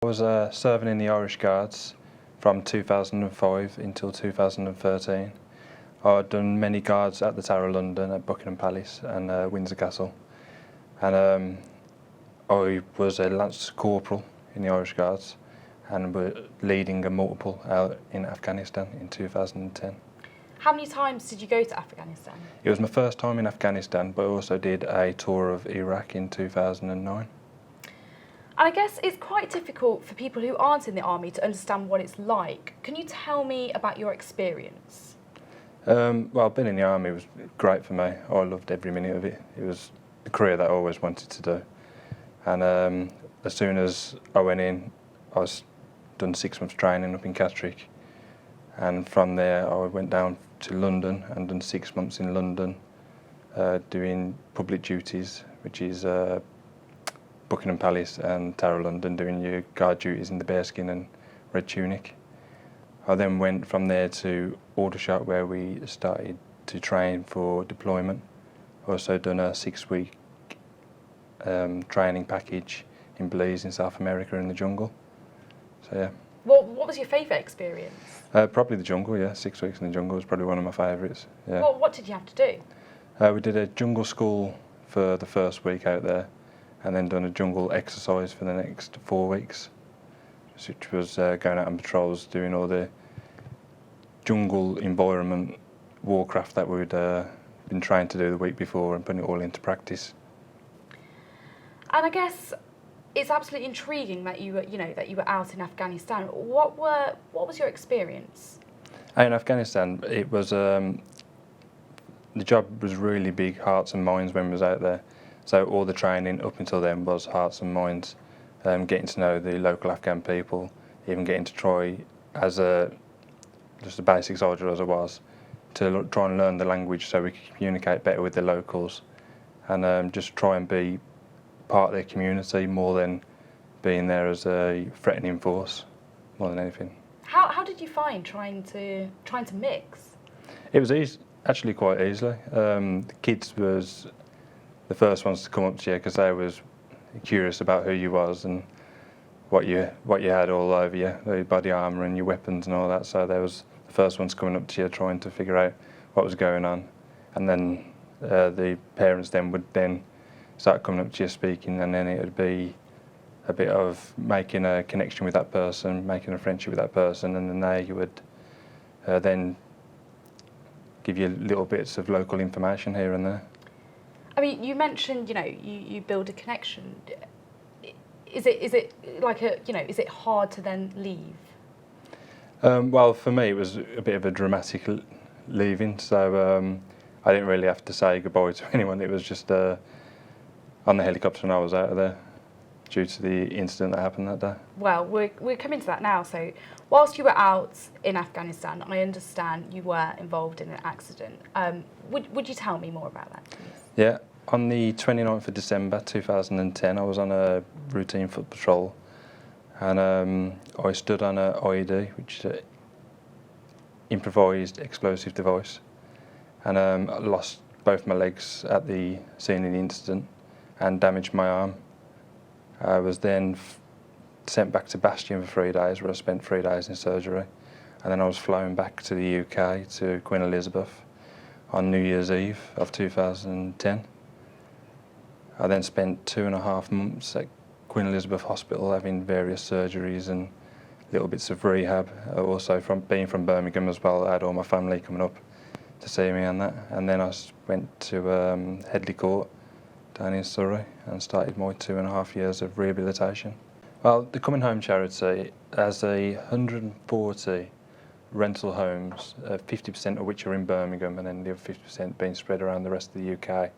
was serving in the Irish Guards from 2005 until 2013. I'd done many guards at the Tower of London, at Buckingham Palace and Windsor Castle. And I was a Lance Corporal in the Irish Guards and were leading a multiple out in Afghanistan in 2010. How many times did you go to Afghanistan? It was my first time in Afghanistan, but I also did a tour of Iraq in 2009. And I guess it's quite difficult for people who aren't in the army to understand what it's like. Can you tell me about your experience? Well, being in the army was great for me. I loved every minute of it. It was a career that I always wanted to do. And as soon as I went in, I was done 6 months training up in Catterick. And from there, I went down to London and done 6 months in London doing public duties, which is Buckingham Palace and Tower of London, doing your guard duties in the bearskin and red tunic. I then went from there to Aldershot, where we started to train for deployment. Also done a 6-week training package in Belize in South America in the jungle. So yeah. What was your favourite experience? Probably the jungle, yeah. 6 weeks in the jungle was probably one of my favourites. Yeah. What did you have to do? We did a jungle school for the first week out there, and then done a jungle exercise for the next 4 weeks, which was going out on patrols, doing all the jungle environment warcraft that we'd been trying to do the week before and putting it all into practice. And I guess it's absolutely intriguing that you were out in Afghanistan. What was your experience? In Afghanistan, it was the job was really big, hearts and minds when we was out there. So all the training up until then was hearts and minds, getting to know the local Afghan people, even getting to try as just a basic soldier as I was, to try and learn the language so we could communicate better with the locals, and just try and be part of their community more than being there as a threatening force, more than anything. How did you find trying to mix? It was actually quite easily. The kids was the first ones to come up to you because they was curious about who you was and what you had all over you, the body armour and your weapons and all that. So they was the first ones coming up to you trying to figure out what was going on, and then the parents then would then start coming up to you speaking, and then it would be a bit of making a connection with that person, making a friendship with that person, and then they would then give you little bits of local information here and there. I mean, you mentioned, you build a connection. Is it like is it hard to then leave? Well, for me, it was a bit of a dramatic leaving, so I didn't really have to say goodbye to anyone. It was just on the helicopter and I was out of there due to the incident that happened that day. Well, we're coming to that now. So whilst you were out in Afghanistan, I understand you were involved in an accident. Would you tell me more about that, please? Yeah, on the 29th of December 2010, I was on a routine foot patrol, and I stood on an IED, which is an improvised explosive device, and I lost both my legs at the scene of the incident and damaged my arm. I was then sent back to Bastion for 3 days, where I spent 3 days in surgery, and then I was flown back to the UK to Queen Elizabeth on New Year's Eve of 2010. I then spent 2.5 months at Queen Elizabeth Hospital having various surgeries and little bits of rehab. Also, from being from Birmingham as well, I had all my family coming up to see me on that. And then I went to Headley Court down in Surrey and started my 2.5 years of rehabilitation. Well, the Coming Home charity has 140 rental homes, 50% of which are in Birmingham, and then the other 50% being spread around the rest of the UK.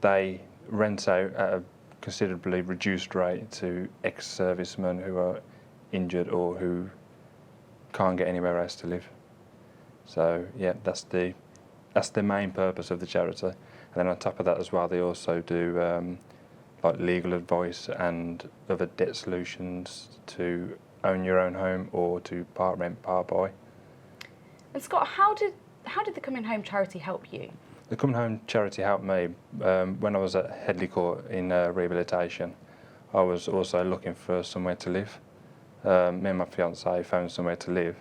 They rent out at a considerably reduced rate to ex-servicemen who are injured or who can't get anywhere else to live. So yeah, that's the main purpose of the charity. And then on top of that as well, they also do like legal advice and other debt solutions to own your own home or to part rent, part buy. And Scott, how did the Coming Home charity help you? The Coming Home charity helped me when I was at Headley Court in rehabilitation. I was also looking for somewhere to live. Me and my fiancée found somewhere to live,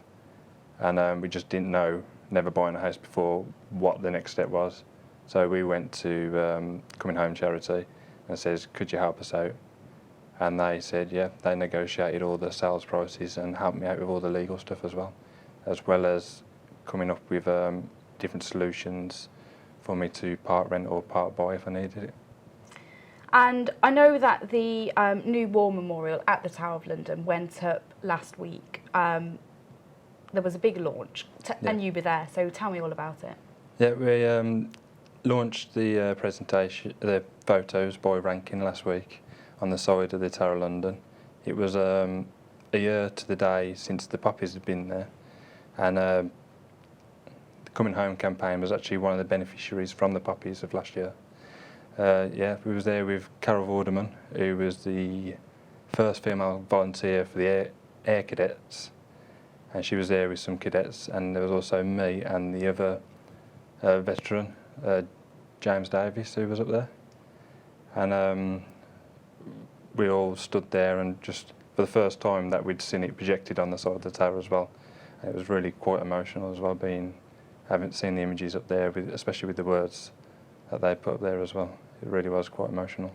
and we just didn't know, never buying a house before, what the next step was. So we went to Coming Home Charity and says, could you help us out? And they said, yeah, they negotiated all the sales prices and helped me out with all the legal stuff as well as coming up with different solutions for me to part rent or part buy if I needed it. And I know that the new war memorial at the Tower of London went up last week. There was a big launch, and you were there, so tell me all about it. Yeah, we launched the presentation, the photos by Rankin last week on the side of the Tower of London. It was a year to the day since the poppies had been there, and the Coming Home campaign was actually one of the beneficiaries from the poppies of last year. Yeah, we was there with Carol Vorderman, who was the first female volunteer for the air cadets, and she was there with some cadets, and there was also me and the other veteran, James Davis, who was up there, and we all stood there and just for the first time that we'd seen it projected on the side of the tower as well. And it was really quite emotional as well, having seen the images up there, especially with the words that they put up there as well. It really was quite emotional.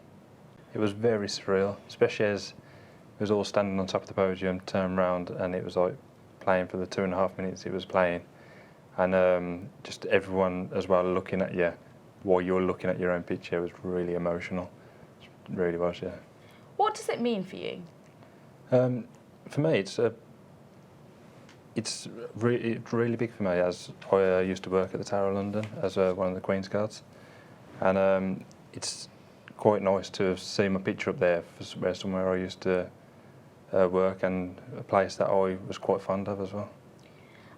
It was very surreal, especially as it was all standing on top of the podium, turned round, and it was like playing for the 2.5 minutes it was playing. And just everyone as well looking at you while you're looking at your own picture was really emotional. It really was, yeah. What does it mean for you? For me, it's really big for me, as I used to work at the Tower of London as one of the Queen's Guards, and it's quite nice to see my picture up there for somewhere I used to work, and a place that I was quite fond of as well.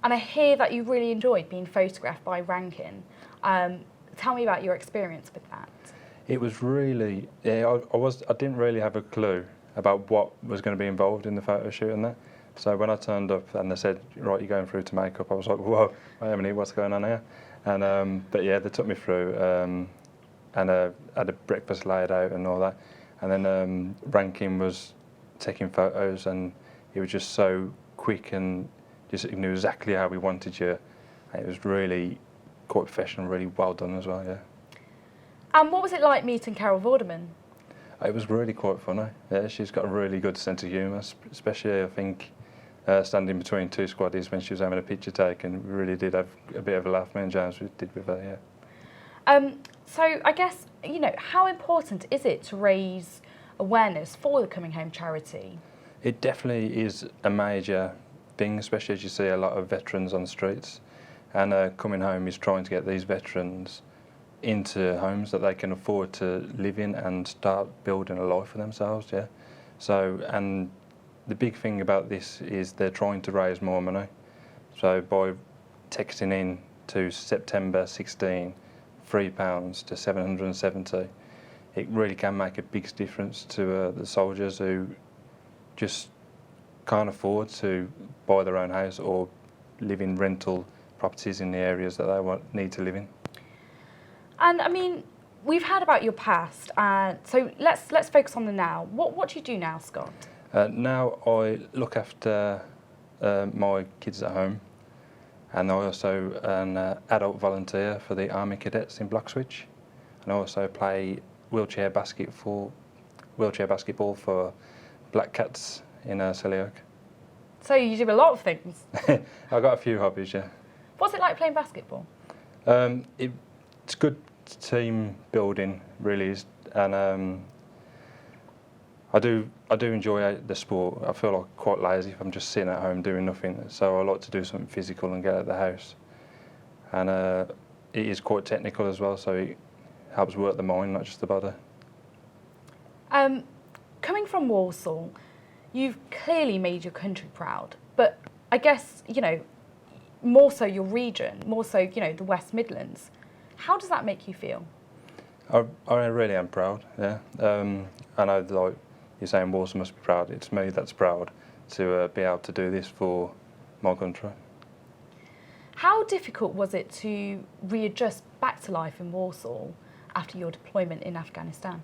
And I hear that you really enjoyed being photographed by Rankin. Tell me about your experience with that. It was really, yeah, I didn't really have a clue about what was going to be involved in the photo shoot and that. So when I turned up and they said, right, you're going through to makeup, I was like, whoa, wait a minute, what's going on here? And but yeah, they took me through and had a breakfast laid out and all that. And then Rankin was taking photos, and he was just so quick and just knew exactly how we wanted you. And it was really quite professional, really well done as well, yeah. And what was it like meeting Carol Vorderman? It was really quite funny. Yeah, she's got a really good sense of humour, especially I think standing between two squaddies when she was having a picture taken. We really did have a bit of a laugh, me and James did with her, yeah. So I guess, you know, how important is it to raise awareness for the Coming Home charity? It definitely is a major thing, especially as you see a lot of veterans on the streets. And Coming Home is trying to get these veterans into homes that they can afford to live in and start building a life for themselves, yeah. So, and the big thing about this is they're trying to raise more money. So by texting in to September 16, £3 to 770, it really can make a big difference to the soldiers who just can't afford to buy their own house or live in rental properties in the areas that they need to live in. And I mean, we've heard about your past, so let's focus on the now. What do you do now, Scott? Now I look after my kids at home, and I also an adult volunteer for the Army Cadets in Bloxwich, and I also play wheelchair basketball for Black Cats in Selly Oak. So you do a lot of things. I've got a few hobbies, yeah. What's it like playing basketball? It's good team building, really is, and I do enjoy the sport. I feel like quite lazy if I'm just sitting at home doing nothing, so I like to do something physical and get out of the house. And it is quite technical as well, so it helps work the mind, not just the body. Coming from Walsall, you've clearly made your country proud, but I guess, you know, more so your region, more so, you know, the West Midlands. How does that make you feel? I really am proud, yeah. I know, like you're saying, Walsall must be proud. It's me that's proud to be able to do this for my country. How difficult was it to readjust back to life in Walsall after your deployment in Afghanistan?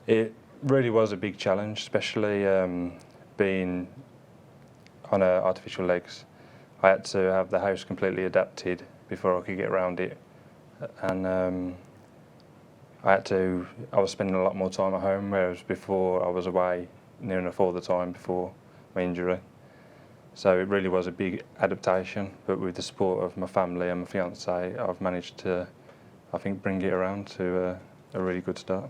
It really was a big challenge, especially being on artificial legs. I had to have the house completely adapted before I could get around it, and I was spending a lot more time at home, whereas before I was away near enough all the time before my injury. So it really was a big adaptation, but with the support of my family and my fiance, I've managed to, I think, bring it around to a really good start.